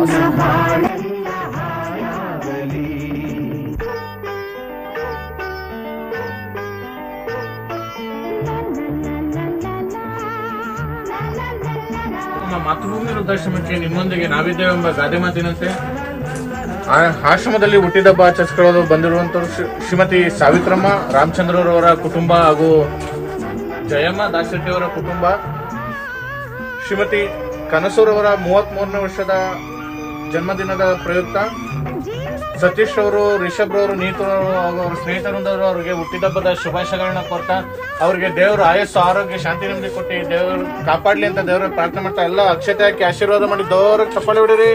ಮಾತೃಭೂಮಿ ವೃದ್ಧಾಶ್ರಮಕ್ಕೆ ನಿಮ್ಮೊಂದಿಗೆ ನಾವಿದ್ದೇವೆಂಬ ಗಾದೆ ಮಾತಿನಂತೆ ಆಶ್ರಮದಲ್ಲಿ ಹುಟ್ಟಿದಬ್ಬ ಆಚರಿಸಿಕೊಳ್ಳಲು ಬಂದಿರುವಂತರು ಶ್ರೀಮತಿ ಸಾವಿತ್ರಮ್ಮ ರಾಮಚಂದ್ರರವರ ಕುಟುಂಬ ಹಾಗೂ ಜಯಮ್ಮ ದಾಸರಟ್ಟಿಯವರ ಕುಟುಂಬ, ಶ್ರೀಮತಿ ಕನಸೂರವರ 33ನೇ ವರ್ಷದ ಜನ್ಮದಿನದ ಪ್ರಯುಕ್ತ ಸತೀಶ್ ಅವರು, ರಿಷಬ್ ರವರು, ನೀತು ಹಾಗೂ ಅವರ ಸ್ನೇಹಿತರೊಂದವರು ಅವರಿಗೆ ಹುಟ್ಟಿದಬ್ಬದ ಶುಭಾಶಯಗಳನ್ನ ಕೊಡ್ತಾ ಅವರಿಗೆ ದೇವರು ಆಯಸ್ಸು, ಆರೋಗ್ಯ, ಶಾಂತಿ, ನೆಮ್ಮದಿ ಕೊಟ್ಟು ದೇವರು ಕಾಪಾಡ್ಲಿ ಅಂತ ದೇವರ ಪ್ರಾರ್ಥನೆ ಮಾಡ್ತಾ ಎಲ್ಲ ಅಕ್ಷತೆ ಹಾಕಿ ಆಶೀರ್ವಾದ ಮಾಡಿ ದೇವರ ಚಪ್ಪಾಳೆ ಹೊಡಿರಿ.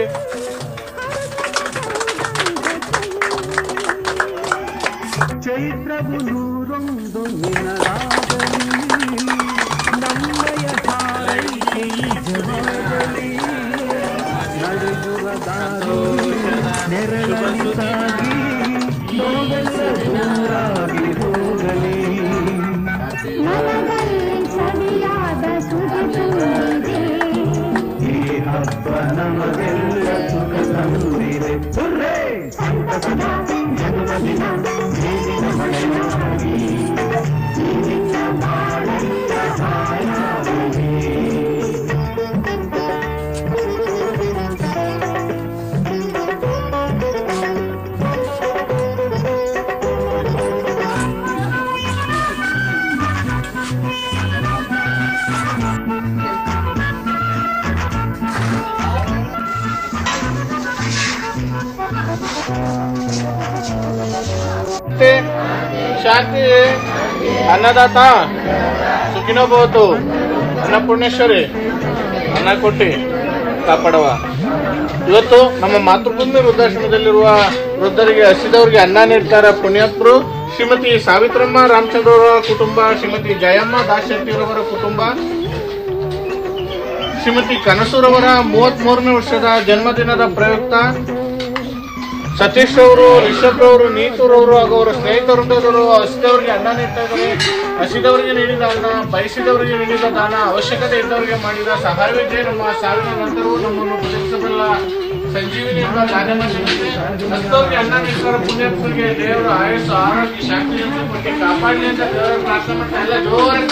ಚೈತ್ರವು ನೂರೊಂದು ನಿನರಾಗಲಿ, ನಮ್ಮಯ ಹಾರೈಕೆ ಜವಾಗಲಿ, ನಡೆಯುವ ದಾರಿ ನೆರಳಲಿ ಸಾಗಿ, ದೂರಾಗಿ ಹೋಗಲಿ. ಈ ಹಬ್ಬ ನಮಗೆಲ್ಲ ಸುಖ ತಂದಿದೆ. ಜನ್ಮದಿನ ಶಾಂತಿ ಅನ್ನದಾತ ಸುಖಿನೋ ಭವತು, ಅನ್ನಪೂರ್ಣೇಶ್ವರಿ ಅನ್ನ ಕೊಟ್ಟಿ ಕಾಪಾಡವ. ಇವತ್ತು ನಮ್ಮ ಮಾತೃಭೂಮಿ ವೃದ್ಧಾಶ್ರಮದಲ್ಲಿರುವ ವೃದ್ಧರಿಗೆ, ಹಸಿದವರಿಗೆ ಅನ್ನ ನೀಡ್ತಾರೆ ಪುಣ್ಯಾತ್ಮರು ಶ್ರೀಮತಿ ಸಾವಿತ್ರಮ್ಮ ರಾಮಚಂದ್ರರವರ ಕುಟುಂಬ, ಶ್ರೀಮತಿ ಜಯಮ್ಮ ದಾಸರಟ್ಟಿಯವರ ಕುಟುಂಬ, ಶ್ರೀಮತಿ ಕನಸೂರವರ 33ನೇ ವರ್ಷದ ಜನ್ಮದಿನದ ಪ್ರಯುಕ್ತ ಸತೀಶ್ ಅವರು, ರಿಷಬ್ ರವರು, ನೀತೂರವರು ಹಾಗೂ ಅವರ ಸ್ನೇಹಿತರೊಂದವರು ಹಸಿದವರಿಗೆ ಅನ್ನ ನೀಡ್ತಾ ಇದ್ದಾರೆ. ಹಸಿದವರಿಗೆ ನೀಡಿದ ಅನ್ನ, ಬಯಸಿದವರಿಗೆ ನೀಡಿದ ದಾನ, ಅವಶ್ಯಕತೆ ಇದ್ದವರಿಗೆ ಮಾಡಿದ ಸಹಾಯವಿದೆ. ನಮ್ಮ ಸಾವಿನ ನಂತರವೂ ನಮ್ಮನ್ನು ಬದುಕಿಸಬಲ್ಲ ಸಂಜೀವಿನಿ ಎಂಬ ಗಾದೆ ಮಾತಿನಂತೆ ಹಸಿದವರಿಗೆ ಅನ್ನ ನೀಡ್ತಾರೆ ಪುಣ್ಯಾತ್ಮರಿಗೆ ದೇವರು ಆಯಸ್ಸು, ಆರೋಗ್ಯ, ಶಾಂತಿ ಕೊಟ್ಟು ಕಾಪಾಡಲಿ ಅಂತ ದೇವರ ಪ್ರಾರ್ಥನೆ ಮಾಡ್ತಾ ಎಲ್ಲ ಜೋರಾಗಿ